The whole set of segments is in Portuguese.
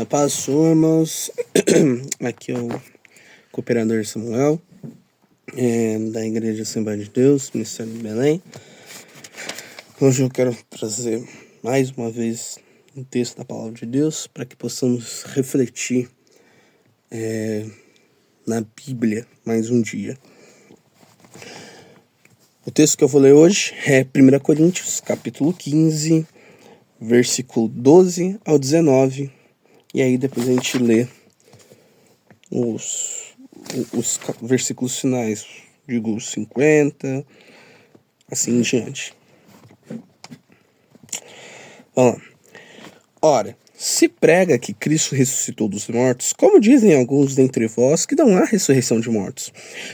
A paz, Senhor, irmãos. Aqui é o cooperador Samuel, da Igreja Assembleia de Deus, Ministério de Belém. Hoje eu quero trazer mais uma vez um texto da Palavra de Deus para que possamos refletir na Bíblia mais um dia. O texto que eu vou ler hoje é 1 Coríntios, capítulo 15, versículo 12 ao 19. E aí depois a gente lê os versículos finais, digo 50, assim em diante. Vamos lá. Ora, se prega que Cristo ressuscitou dos mortos, como dizem alguns dentre vós que não há ressurreição de mortos.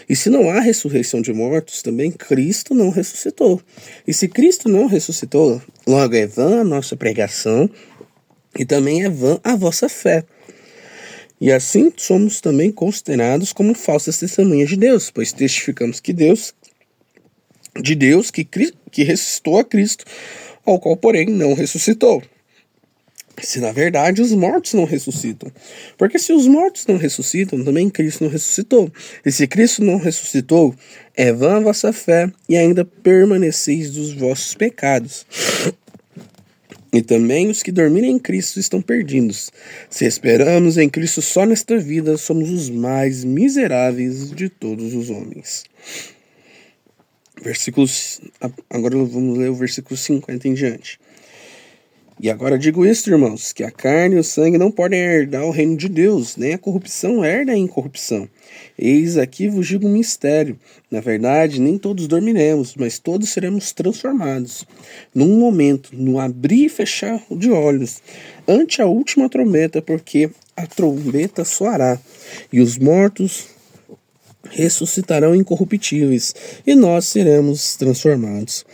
E se não há ressurreição de mortos, também Cristo não ressuscitou. E se Cristo não ressuscitou, logo é vã a nossa pregação e também é vã a vossa fé. E assim somos também considerados como falsas testemunhas de Deus, pois testificamos que que ressuscitou a Cristo, ao qual, porém, não ressuscitou. Se na verdade os mortos não ressuscitam. Porque se os mortos não ressuscitam, também Cristo não ressuscitou. E se Cristo não ressuscitou, é vã a vossa fé e ainda permaneceis dos vossos pecados. E também os que dormirem em Cristo estão perdidos. Se esperamos em Cristo só nesta vida, somos os mais miseráveis de todos os homens. Agora vamos ler o versículo 50 em diante. E agora digo isto, irmãos, que a carne e o sangue não podem herdar o reino de Deus, nem a corrupção herda a incorrupção. Eis aqui vos digo um mistério. Na verdade, nem todos dormiremos, mas todos seremos transformados. Num momento, no abrir e fechar de olhos, ante a última trombeta, porque a trombeta soará, e os mortos ressuscitarão incorruptíveis, e nós seremos transformados.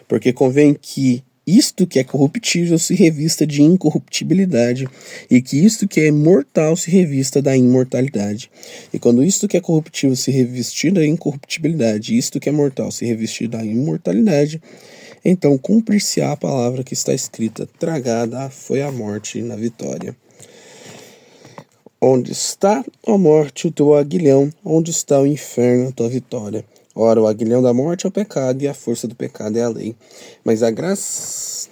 Porque convém que isto que é corruptível se revista de incorruptibilidade, e que isto que é mortal se revista da imortalidade. E quando isto que é corruptível se revestir da incorruptibilidade, e isto que é mortal se revestir da imortalidade, então cumprir-se-á a palavra que está escrita: tragada foi a morte na vitória. Onde está, ó morte, o teu aguilhão? Onde está o inferno, a tua vitória? Ora, o aguilhão da morte é o pecado, e a força do pecado é a lei. Mas graças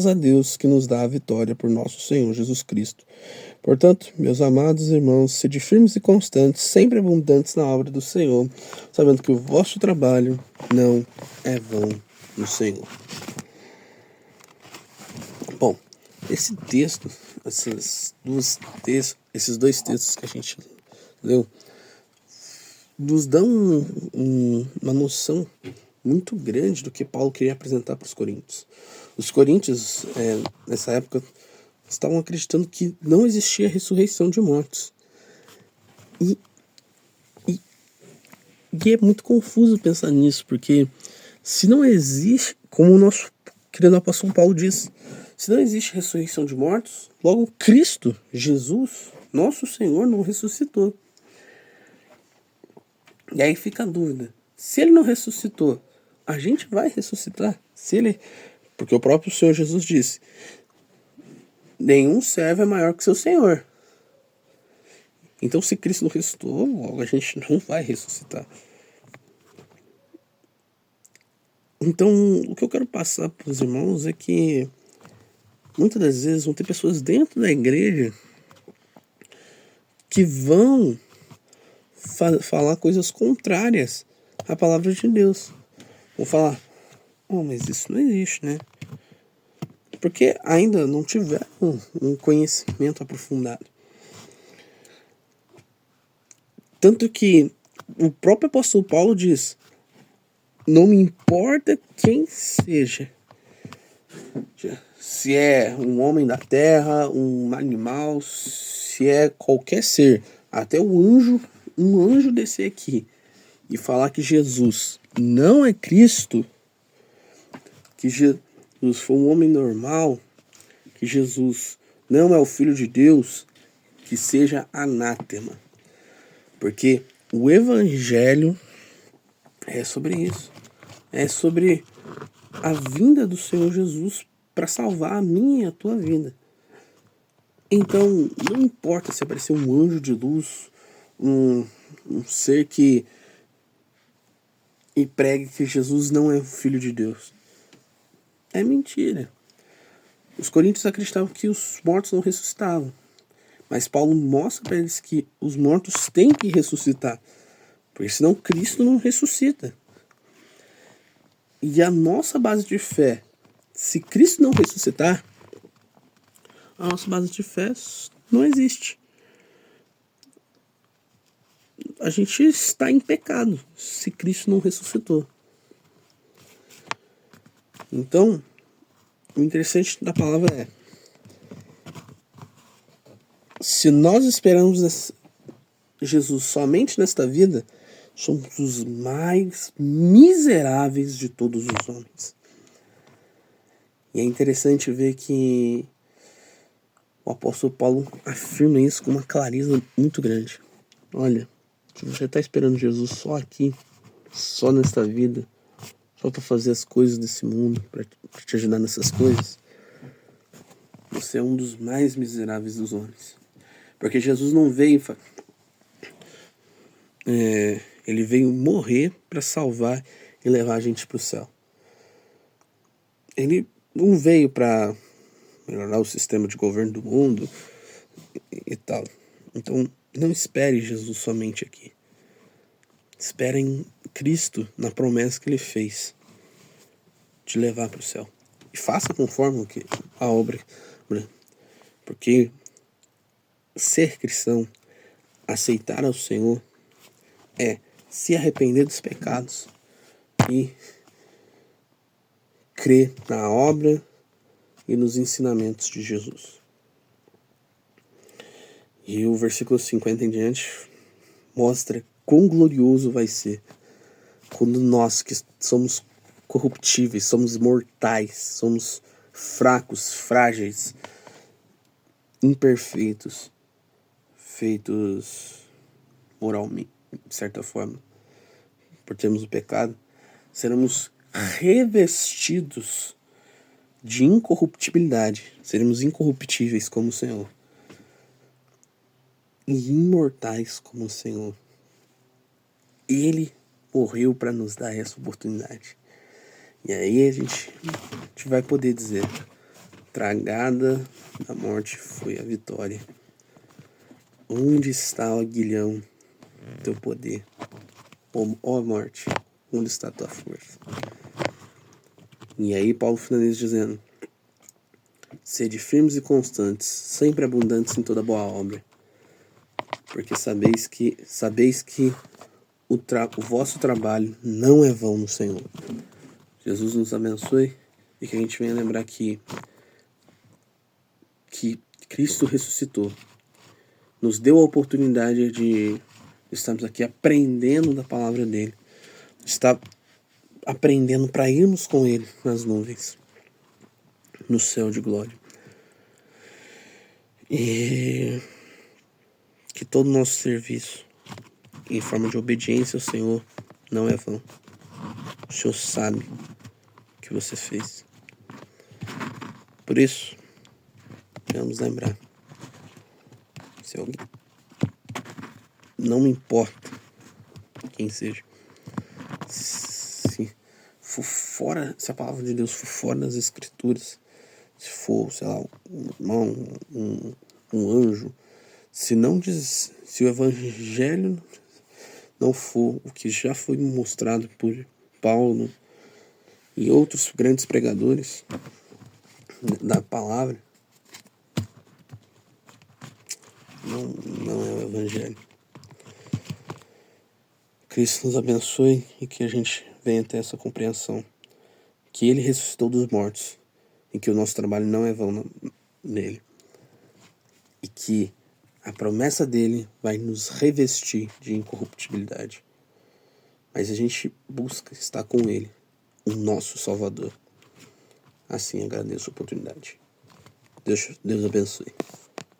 a Deus que nos dá a vitória por nosso Senhor Jesus Cristo. Portanto, meus amados irmãos, sede firmes e constantes, sempre abundantes na obra do Senhor, sabendo que o vosso trabalho não é vão no Senhor. Bom, esse texto, esses dois textos que a gente leu, nos dão uma noção muito grande do que Paulo queria apresentar para os coríntios. Os coríntios, nessa época, estavam acreditando que não existia ressurreição de mortos. E é muito confuso pensar nisso, porque se não existe, como o nosso querido apóstolo Paulo diz, se não existe ressurreição de mortos, logo Cristo, Jesus, nosso Senhor, não ressuscitou. E aí fica a dúvida: se ele não ressuscitou, a gente vai ressuscitar? Porque o próprio Senhor Jesus disse: nenhum servo é maior que seu Senhor. Então, se Cristo não ressuscitou, logo a gente não vai ressuscitar. Então, o que eu quero passar para os irmãos é que muitas das vezes vão ter pessoas dentro da igreja que vão falar coisas contrárias à palavra de Deus. Vão falar: mas isso não existe, né? Porque ainda não tiveram um conhecimento aprofundado. Tanto que o próprio apóstolo Paulo diz: não me importa quem seja, se é um homem da terra, um animal, se é qualquer ser, até um anjo descer aqui e falar que Jesus não é Cristo, que Jesus foi um homem normal, que Jesus não é o Filho de Deus, que seja anátema. Porque o Evangelho é sobre isso. É sobre a vinda do Senhor Jesus para salvar a minha e a tua vida. Então, não importa se aparecer um anjo de luz, um ser que pregue que Jesus não é o Filho de Deus. É mentira. Os coríntios acreditavam que os mortos não ressuscitavam. Mas Paulo mostra para eles que os mortos têm que ressuscitar. Porque senão Cristo não ressuscita. E a nossa base de fé, se Cristo não ressuscitar, a nossa base de fé não existe. A gente está em pecado se Cristo não ressuscitou. Então, o interessante da palavra é: se nós esperamos Jesus somente nesta vida, somos os mais miseráveis de todos os homens. E é interessante ver que o apóstolo Paulo afirma isso com uma clareza muito grande. Olha, se você está esperando Jesus só aqui, só nesta vida, só para fazer as coisas desse mundo, para te ajudar nessas coisas, você é um dos mais miseráveis dos homens. Porque Jesus não veio... ele veio morrer para salvar e levar a gente para o céu. Ele não veio para melhorar o sistema de governo do mundo e tal. Então, não espere Jesus somente aqui. Espere em Cristo, na promessa que Ele fez de levar para o céu. E faça conforme a obra. Porque ser cristão, aceitar ao Senhor, é se arrepender dos pecados e crer na obra e nos ensinamentos de Jesus. E o versículo 50 em diante mostra quão glorioso vai ser quando nós, que somos corruptíveis, somos mortais, somos fracos, frágeis, imperfeitos, feitos moralmente, de certa forma, por termos o pecado, seremos revestidos de incorruptibilidade, seremos incorruptíveis como o Senhor e imortais como o Senhor. Ele morreu para nos dar essa oportunidade. E aí a gente vai poder dizer: tragada da morte foi a vitória. Onde está, ó aguilhão, teu poder? Ó morte, onde está tua força? E aí Paulo finaliza dizendo: sede firmes e constantes, sempre abundantes em toda boa obra, porque sabeis que o vosso trabalho não é vão no Senhor. Jesus nos abençoe e que a gente venha lembrar que Cristo ressuscitou, nos deu a oportunidade de estarmos aqui aprendendo da palavra dele, está aprendendo para irmos com ele nas nuvens, no céu de glória. E que todo o nosso serviço em forma de obediência ao Senhor não é vão. O Senhor sabe o que você fez. Por isso, vamos lembrar: se alguém, não me importa quem seja, se for fora, se a palavra de Deus for fora das Escrituras, se for, sei lá, um irmão, um anjo, se o Evangelho não for o que já foi mostrado por Paulo e outros grandes pregadores da palavra, não é o Evangelho. Cristo nos abençoe e que a gente venha ter essa compreensão que Ele ressuscitou dos mortos e que o nosso trabalho não é vão nele, e que a promessa dele vai nos revestir de incorruptibilidade. Mas a gente busca estar com ele, o nosso Salvador. Assim agradeço a oportunidade. Deus abençoe.